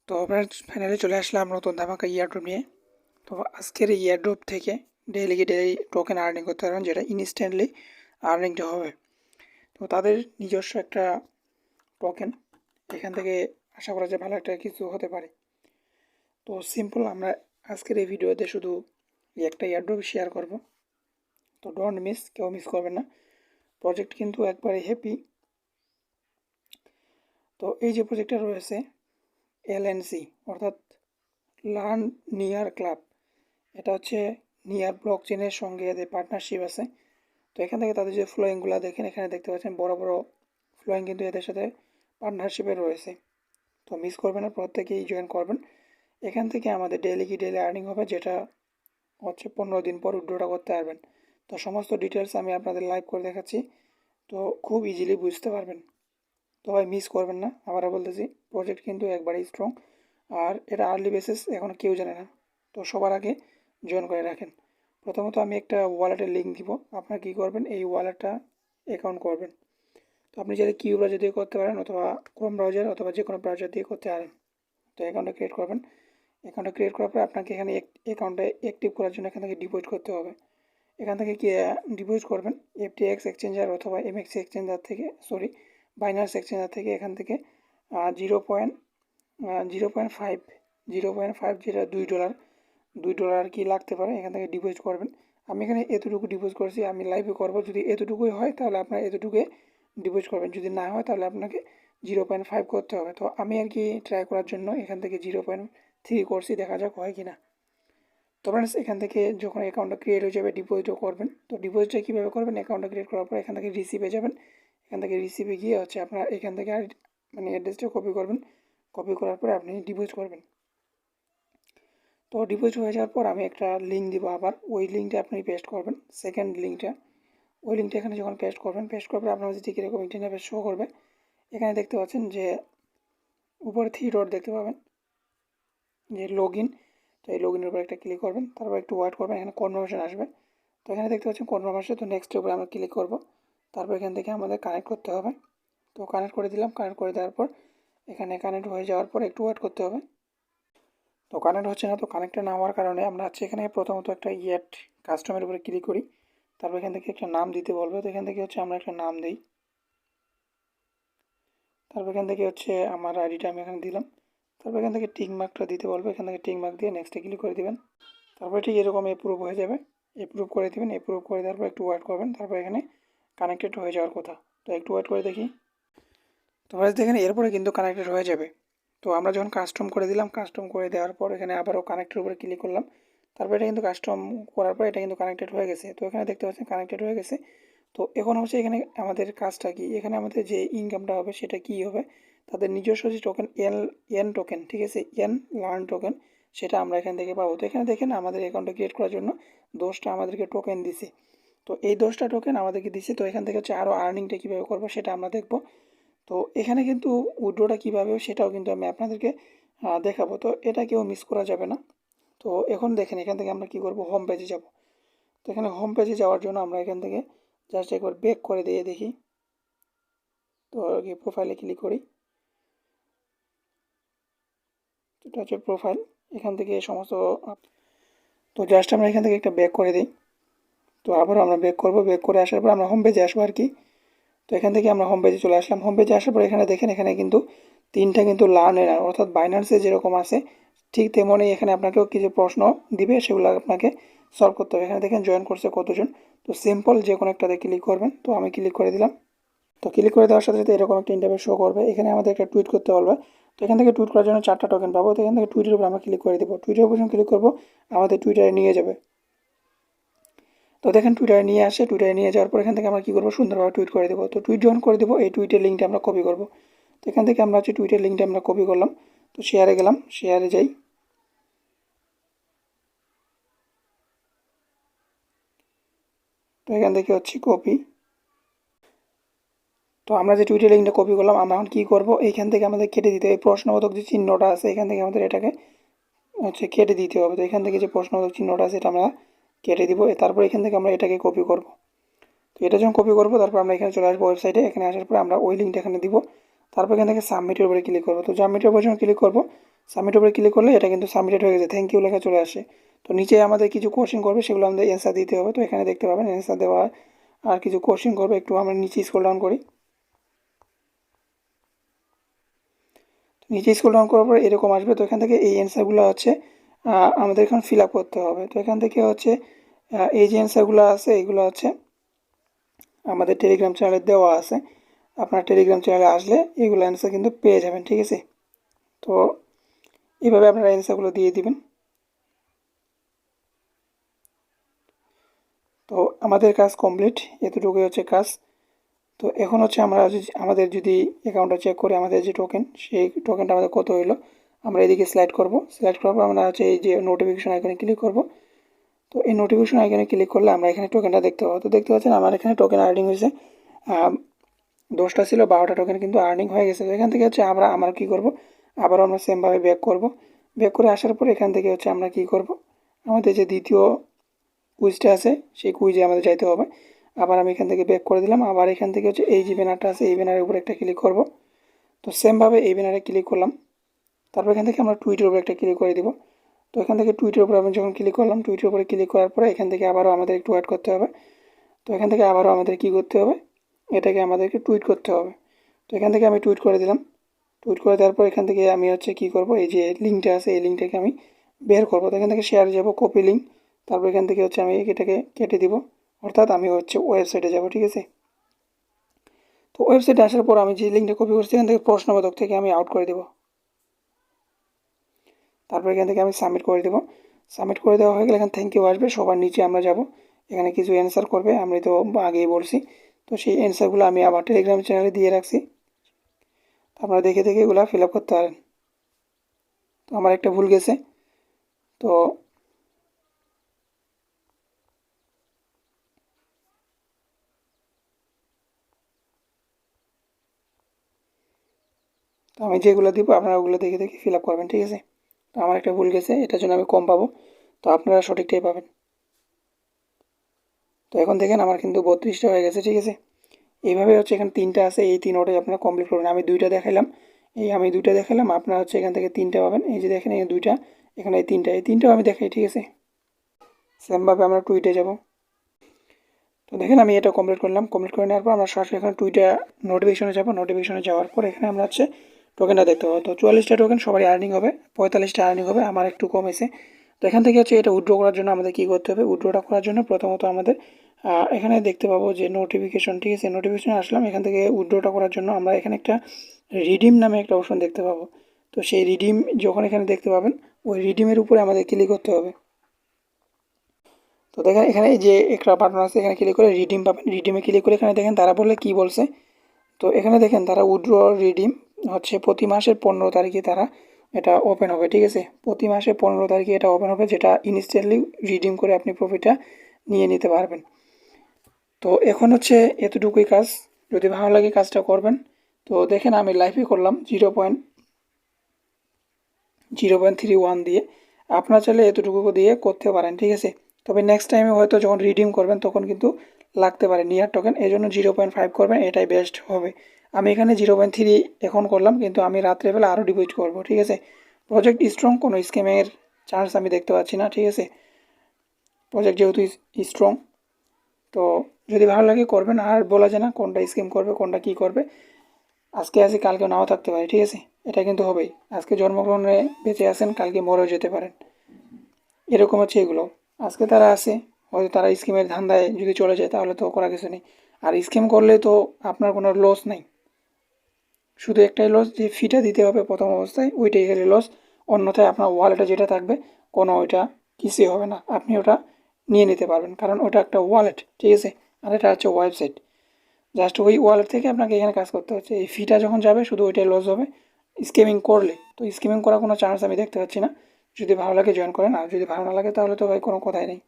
তো friends finally চলে আসলাম নতুন ধামাকা ইয়ারড্রপ নিয়ে। তো আজকের এই ইয়ারড্রপ থেকে ডেইলি টোকেন আর্নিং করতে পারবেন, যেটা ইনস্ট্যান্টলি আর্নিংটা হবে। তো তাদের নিজস্ব একটা টোকেন, এখান থেকে আশা করা যায় ভালো একটা কিছু হতে পারে। তো সিম্পল, আমরা আজকের এই ভিডিওতে শুধু একটা ইয়ারড্রপ শেয়ার করব। তো ডোন্ট মিস, কেউ মিস করবেন না। প্রজেক্ট কিন্তু একবারে হ্যাপি। তো এই যে প্রজেক্টটা রয়েছে এলএনসি, অর্থাৎ লার্ন নিয়ার ক্লাব, এটা হচ্ছে নিয়ার ব্লক চেনের সঙ্গে এদের পার্টনারশিপ আছে। তো এখান থেকে তাদের যে ফ্লোয়িংগুলো দেখেন, এখানে দেখতে পাচ্ছেন বড় বড় ফ্লোয়িং কিন্তু এদের সাথে পার্টনারশিপে রয়েছে। তো মিস করবেন না, প্রত্যেকেই জয়েন করবেন। এখান থেকে আমাদের ডেইলি আর্নিং হবে, যেটা হচ্ছে 15 দিন পর উইথড্রটা করতে পারবেন। তো সমস্ত ডিটেলস আমি আপনাদের লাইভ করে দেখাচ্ছি, তো খুব ইজিলি বুঝতে পারবেন। তো ভাই মিস করবেন না, আবারও বলতেছি, প্রজেক্ট কিন্তু একবারেই স্ট্রং। আর এটা আর্লি বেসিস, এখন কেউ জানে না। তো সবার আগে জয়েন করে রাখেন। প্রথমত আমি একটা ওয়ালেটের লিঙ্ক দিব, আপনারা কী করবেন, এই ওয়ালেটটা অ্যাকাউন্ট করবেন। তো আপনি চাইলে কিউ ব্রাউজার দিয়ে করতে পারেন, অথবা ক্রোম ব্রাউজার, অথবা যে কোনো ব্রাউজার দিয়ে করতে পারেন। তো অ্যাকাউন্টটা ক্রিয়েট করবেন। অ্যাকাউন্টটা ক্রিয়েট করার পর আপনাকে এখানে অ্যাকাউন্টটা অ্যাক্টিভ করার জন্য এখান থেকে ডিপোজিট করতে হবে। এখান থেকে কি ডিপোজিট করবেন, এফটিএক্স এক্সচেঞ্জার অথবা এমএক্সি এক্সচেঞ্জার থেকে, বাইনান্স এক্সচেঞ্জার থেকে। এখান থেকে 0.5 যেটা $2 আর কি লাগতে পারে, এখান থেকে ডিপোজিট করবেন। আমি এখানে এতটুকু ডিপোজিট করেছি, আমি লাইভে করবো। যদি এতটুকুই হয় তাহলে আপনার এতটুকুই ডিপোজিট করবেন, যদি না হয় তাহলে আপনাকে 0.5 করতে হবে। তো আমি আর কি ট্রাই করার জন্য এখান থেকে 0.3 করছি, দেখা যাক হয় কি না। তো ফ্রেন্ডস, এখান থেকে যখন অ্যাকাউন্টটা ক্রিয়েট হয়ে যাবে, ডিপোজিটও করবেন। তো ডিপোজিটটা কীভাবে করবেন, অ্যাকাউন্টটা ক্রিয়েট করার পর এখান থেকে রিসিভে যাবেন। এখান থেকে রিসিভে গিয়ে হচ্ছে আপনার এখান থেকে আর মানে অ্যাড্রেসটা কপি করবেন। কপি করার পরে আপনি ডিপোজিট করবেন। তো ডিপোজিট হয়ে যাওয়ার পর আমি একটা লিঙ্ক দিব, আবার ওই লিঙ্কটা আপনি পেস্ট করবেন, সেকেন্ড লিঙ্কটা। ওই লিঙ্কটা এখানে যখন পেস্ট করবেন, পেস্ট করবে আপনার কাছে ঠিক এরকম ইন্টারনেট শো করবে। এখানে দেখতে পাচ্ছেন যে উপরে 3 ডট দেখতে পাবেন যে লগ ইন। তো এই লগ ইনের উপর একটা ক্লিক করবেন, তারপর একটু ওয়েট করবেন, এখানে কনফার্মেশন আসবে। তো এখানে দেখতে পাচ্ছেন কনফার্মেশন। তো নেক্সটের উপরে আমরা ক্লিক করব। তারপর এখান থেকে আমাদের কানেক্ট করতে হবে। তো কানেক্ট করে দিলাম। কানেক্ট করে দেওয়ার পর এখানে কানেক্ট হয়ে যাওয়ার পর একটু ওয়েট করতে হবে। তো কানেক্ট হচ্ছে না, তো কানেক্টটা না হওয়ার কারণে আমরা হচ্ছে এখানে প্রথমত একটা কাস্টমের উপরে ক্লিক করি। তারপর এখান থেকে একটা নাম দিতে বলবে। তো এখান থেকে হচ্ছে আমরা একটা নাম দিই। তারপর এখান থেকে হচ্ছে আমার আইডিটা আমি এখানে দিলাম। তারপর এখান থেকে টিক মার্কটা দিতে বলবে। এখান থেকে টিক মার্ক দিয়ে নেক্সটে ক্লিক করে দেবেন। তারপরে ঠিক এরকম এপ্রুভ হয়ে যাবে। এপ্রুভ করে দেবেন। এপ্রুভ করে দেওয়ার পর একটু ওয়েট করবেন। তারপর এখানে কানেক্টেড হয়ে যাওয়ার কথা। তো একটু ওয়েট করে দেখি। তো দেখেন এরপরে কিন্তু কানেক্টেড হয়ে যাবে। তো আমরা যখন কাস্টম করে দিলাম, কাস্টম করে দেওয়ার পর এখানে আবারও কানেক্টের উপরে ক্লিক করলাম। তারপর এটা কিন্তু কাস্টম করার পর এটা কিন্তু কানেক্টেড হয়ে গেছে। তো এখানে দেখতে পাচ্ছেন কানেক্টেড হয়ে গেছে। তো এখন হচ্ছে এখানে আমাদের কাজটা কি, এখানে আমাদের যে ইনকামটা হবে সেটা কি হবে, তাদের নিজস্ব যে টোকেন এন টোকেন, ঠিক আছে, লার্ন টোকেন, সেটা আমরা এখান থেকে পাবো। তো এখানে দেখেন আমাদের অ্যাকাউন্টটা ক্রিয়েট করার জন্য 10টা আমাদেরকে টোকেন দিছে। তো এই 10টা টোকেন আমাদেরকে দিছে। তো এখান থেকে হচ্ছে আরও আর্নিংটা কীভাবে করবো সেটা আমরা দেখবো। তো এখানে কিন্তু উইথড্রটা কীভাবে সেটাও কিন্তু আমি আপনাদেরকে দেখাবো। তো এটা কেউ মিস করা যাবে না। তো এখন দেখেন এখান থেকে আমরা কী করবো, হোম পেজে যাব। তো এখানে হোম পেজে যাওয়ার জন্য আমরা এখান থেকে জাস্ট একবার ব্যাক করে দিয়ে দেখি। তো প্রোফাইলে ক্লিক করি। এটা হচ্ছে প্রোফাইল। এখান থেকে সমস্ত, তো জাস্ট আমরা এখান থেকে একটা ব্যাক করে দিই। তো আবারও আমরা ব্যাক করবো। ব্যাক করে আসার পর আমরা হোম পেজে আসবো আর কি। তো এখান থেকে আমরা হোম পেজে চলে আসলাম। হোম পেজে আসার পর এখানে দেখেন, এখানে কিন্তু 3টা কিন্তু লার্ন এরার, অর্থাৎ বাইন্যান্সে যেরকম আছে ঠিক তেমনই এখানে আপনাকেও কিছু প্রশ্ন দিবে, সেগুলো আপনাকে সলভ করতে হবে। এখানে দেখেন জয়েন করছে কতজন। তো সিম্পল যে কোনো একটাতে ক্লিক করবেন। তো আমি ক্লিক করে দিলাম। তো ক্লিক করে দেওয়ার সাথে সাথে এরকম একটা ইন্টারফেস শো করবে। এখানে আমাদের একটা টুইট করতে বলবে। তো এখান থেকে টুইট করার জন্য 4টা টোকেন পাবো। তো এখান থেকে টুইটের উপর আমরা ক্লিক করে দেবো। টুইটের উপর যখন ক্লিক করবো, আমাদের টুইটারে নিয়ে যাবে। তো দেখেন টুইটারে নিয়ে আসে। টুইটারে নিয়ে যাওয়ার পর এখান থেকে আমরা কী করবো, সুন্দরভাবে টুইট করে দেবো। তো টুইট যখন করে দেবো, এই টুইটের লিঙ্কটা আমরা কপি করবো। তো এখান থেকে আমরা হচ্ছে টুইটের লিঙ্কটা আমরা কপি করলাম। তো শেয়ারে গেলাম, শেয়ারে যাই। তো এখান থেকে হচ্ছে কপি। তো আমরা যে টুইটার লিঙ্কটা কপি করলাম, আমরা এখন কী করবো, এইখান থেকে আমাদের কেটে দিতে হবে। এই প্রশ্নবোধক যে চিহ্নটা আছে, এখান থেকে আমাদের এটাকে হচ্ছে কেটে দিতে হবে। তো এখান থেকে যে প্রশ্নবোধক চিহ্নটা আছে এটা আমরা কেটে দিব। তারপর এখান থেকে আমরা এটাকে কপি করব। তো এটা যখন কপি করবো, তারপর আমরা এখানে চলে আসবো ওয়েবসাইটে। এখানে আসার পর আমরা ওই লিঙ্কটা এখানে দিব। তারপর এখান থেকে সাবমিটের উপরে ক্লিক করবো। তো সাবমিটের উপরে যখন ক্লিক করবো, সাবমিটের উপরে ক্লিক করলে এটা কিন্তু সাবমিটেড হয়ে গেছে, থ্যাংক ইউ লেখা চলে আসে। তো নিচে আমাদের কিছু কোশ্চেন করবে, সেগুলো আমাদের অ্যান্সার দিতে হবে। তো এখানে দেখতে পাবেন অ্যান্সার দেওয়া আর কিছু কোশ্চেন করবে। একটু আমরা নিচে স্ক্রল ডাউন করি। নিচে স্ক্রল ডাউন করার পর এরকম আসবে। তো এখান থেকে এই অ্যান্সারগুলো হচ্ছে আমাদের এখন ফিল আপ করতে হবে। তো এখান থেকে হচ্ছে এই যে অ্যান্সারগুলো আছে এগুলো হচ্ছে আমাদের টেলিগ্রাম চ্যানেলে দেওয়া আছে। আপনার টেলিগ্রাম চ্যানেলে আসলে এগুলো অ্যান্সার কিন্তু পেয়ে যাবেন, ঠিক আছে। তো এইভাবে আপনারা অ্যান্সারগুলো দিয়ে দিবেন। তো আমাদের কাজ কমপ্লিট, এতটুকুই হচ্ছে কাজ। তো এখন হচ্ছে আমরা আমাদের যদি অ্যাকাউন্টটা চেক করি, আমাদের যে টোকেন, সেই টোকেনটা আমাদের কত হইলো, আমরা এদিকে সিলেক্ট করব। সিলেক্ট করার পর আমরা হচ্ছে এই যে নোটিফিকেশন আইকনে ক্লিক করব। তো এই নোটিফিকেশন আইকনে ক্লিক করলে আমরা এখানে টোকেনটা দেখতে পাবো। তো দেখতে পাচ্ছেন আমার এখানে টোকেন আর্নিং হয়েছে 10টা ছিল, 12টা টোকেন কিন্তু আর্নিং হয়ে গেছে। তো এখান থেকে হচ্ছে আমরা কী করব, আবারও আমরা সেমভাবে ব্যাক করব। ব্যাক করে আসার পর এখান থেকে হচ্ছে আমরা কী করব, আমাদের যে দ্বিতীয় কুইজটা আছে সেই কুইজে আমাদের যাইতে হবে। আবার আমি এখান থেকে ব্যাক করে দিলাম। আবার এখান থেকে হচ্ছে এই যে ব্যানারটা আছে এই ব্যানারের উপরে একটা ক্লিক করব। তো সেমভাবে এই ব্যানারে ক্লিক করলাম। তারপর এখান থেকে আমরা টুইটের উপরে একটা ক্লিক করে দিব। তো এখান থেকে টুইটের উপরে আমি যখন ক্লিক করলাম, টুইটের উপরে ক্লিক করার পরে এখান থেকে আবারও আমাদের একটু ওয়েট করতে হবে। তো এখান থেকে আবারও আমাদের কী করতে হবে, এটাকে আমাদেরকে টুইট করতে হবে। তো এখান থেকে আমি টুইট করে দিলাম। টুইট করে দেওয়ার পর এখান থেকে আমি হচ্ছে কী করব, এই যে লিঙ্কটা আছে এই লিঙ্কটাকে আমি বের করবো। তো এখান থেকে শেয়ার যাব, কপি লিঙ্ক। তারপর এখান থেকে হচ্ছে আমি এটাকে কেটে দিব, অর্থাৎ আমি হচ্ছে ওয়েবসাইটে যাব, ঠিক আছে। তো ওয়েবসাইটে আসার পর আমি যে লিঙ্কটা কপি করছি এখান থেকে প্রশ্নবোধক থেকে আমি আউট করে দেবো। তারপর এখান থেকে আমি সাবমিট করে দেবো। সাবমিট করে দেওয়া হয়ে গেলে এখানে থ্যাংক ইউ আসবে। সবার নিচে আমরা যাব, এখানে কিছু অ্যান্সার করবে, আমি তো আগেই বলছি। তো সেই অ্যান্সারগুলো আমি আবার টেলিগ্রাম চ্যানেলে দিয়ে রাখছি, আপনারা দেখে দেখে এগুলো ফিল আপ করতে পারেন। তো আমার একটা ভুল গেছে, তো তো আমি যেগুলো দিব আপনারা ওগুলো দেখে দেখে ফিল আপ করবেন, ঠিক আছে। তো আমার একটা ভুল গেছে, এটার জন্য আমি কম পাবো, তো আপনারা সঠিকটাই পাবেন। তো এখন দেখেন আমার কিন্তু 32টা হয়ে গেছে, ঠিক আছে। এইভাবে হচ্ছে এখানে 3টা আছে, এই 3টাই আপনারা কমপ্লিট করবেন। আমি 2টা দেখাইলাম, আমি 2টা দেখালাম, আপনারা হচ্ছে এখান থেকে 3টা পাবেন। এই যে দেখেন এই 2টা, এখানে এই 3টাও আমি দেখাই, ঠিক আছে। সেমভাবে আমরা টুইটে যাব। তো দেখেন আমি এটা কমপ্লিট করলাম। কমপ্লিট করে নেওয়ার পর আমরা সরাসরি এখানে টুইটে নোটিফিকেশনে যাব। নোটিফিকেশনে যাওয়ার পর এখানে আমরা হচ্ছে টোকেনটা দেখতে পাবো। তো 44টা টোকেন সবারই আর্নিং হবে, 45টা আর্নিং হবে, আমার একটু কমেছে। তো এখান থেকে হচ্ছে এটা উইথড্র করার জন্য আমাদের কী করতে হবে, উইথড্রটা করার জন্য প্রথমত আমাদের এখানে দেখতে পাবো যে নোটিফিকেশন, ঠিক আছে। নোটিফিকেশনে আসলাম, এখান থেকে উইথড্রটা করার জন্য আমরা এখানে একটা রিডিম নামে একটা অপশন দেখতে পাবো। তো সেই রিডিম যখন এখানে দেখতে পাবেন, ওই রিডিমের উপরে আমাদের ক্লিক করতে হবে। তো দেখেন এখানে এই যে একটা বাটন আছে, এখানে ক্লিক করে রিডিম পাবেন। রিডিমে ক্লিক করে এখানে দেখেন তারা বলে কি বলছে। তো এখানে দেখেন তারা উইথড্র রিডিম হচ্ছে প্রতি মাসের 15 তারিখে তারা এটা ওপেন হবে, ঠিক আছে। প্রতি মাসে 15 তারিখে এটা ওপেন হবে, যেটা ইনস্ট্যান্টলি রিডিম করে আপনি প্রফিটটা নিয়ে নিতে পারবেন। তো এখন হচ্ছে এতটুকুই কাজ, যদি ভালো লাগে কাজটা করবেন। তো দেখেন আমি লাইভে করলাম 0.31 দিয়ে, আপনার চাইলে এতটুকু দিয়ে করতে পারেন, ঠিক আছে। তবে নেক্সট টাইমে হয়তো যখন রিডিম করবেন তখন কিন্তু লাগতে পারে নিয়ার টোকেন, এই জন্য 0.5 করবেন, এটাই বেস্ট হবে। আমি এখানে 0.3 এখন করলাম, কিন্তু আমি রাত্রেবেলা আরও ডিপোজিট করবো, ঠিক আছে। প্রজেক্ট স্ট্রং, কোনো স্ক্যামের চান্স আমি দেখতে পাচ্ছি না, ঠিক আছে। প্রজেক্ট যেহেতু স্ট্রং, তো যদি ভালো লাগে করবেন, আর বলা যায় না কোনটা স্ক্যাম করবে কোনটা কী করবে। আজকে আছি কালকে নাও থাকতে পারে, ঠিক আছে। এটা কিন্তু হবেই, আজকে জন্মগ্রহণে বেঁচে আছেন, কালকে মরেও যেতে পারেন, এরকম হচ্ছে এগুলো। আজকে তারা আছে, হয়তো তারা স্কিমের ধান্দায় যদি চলে যায় তাহলে তো করা কিছু নেই। আর স্কিম করলে তো আপনার কোনো লস নেই, শুধু একটাই লস যে ফিটা দিতে হবে প্রথম অবস্থায়, ওইটাই গেলে লস। অন্যথায় আপনার ওয়ালেটে যেটা থাকবে কোনো ওইটা কিছুই হবে না, আপনি ওটা নিয়ে নিতে পারবেন, কারণ ওটা একটা ওয়ালেট, ঠিক আছে। আর এটা হচ্ছে ওয়েবসাইট, জাস্ট ওই ওয়ালেট থেকে আপনাকে এখানে কাজ করতে হচ্ছে। এই ফিটা যখন যাবে শুধু ওইটাই লস হবে স্কিমিং করলে। তো স্কিমিং করার কোনো চান্স আমি দেখতে পাচ্ছি না। যদি ভালো লাগে জয়েন করেন, আর যদি ভালো না লাগে তাহলে তো ভাই কোনো কথাই নেই।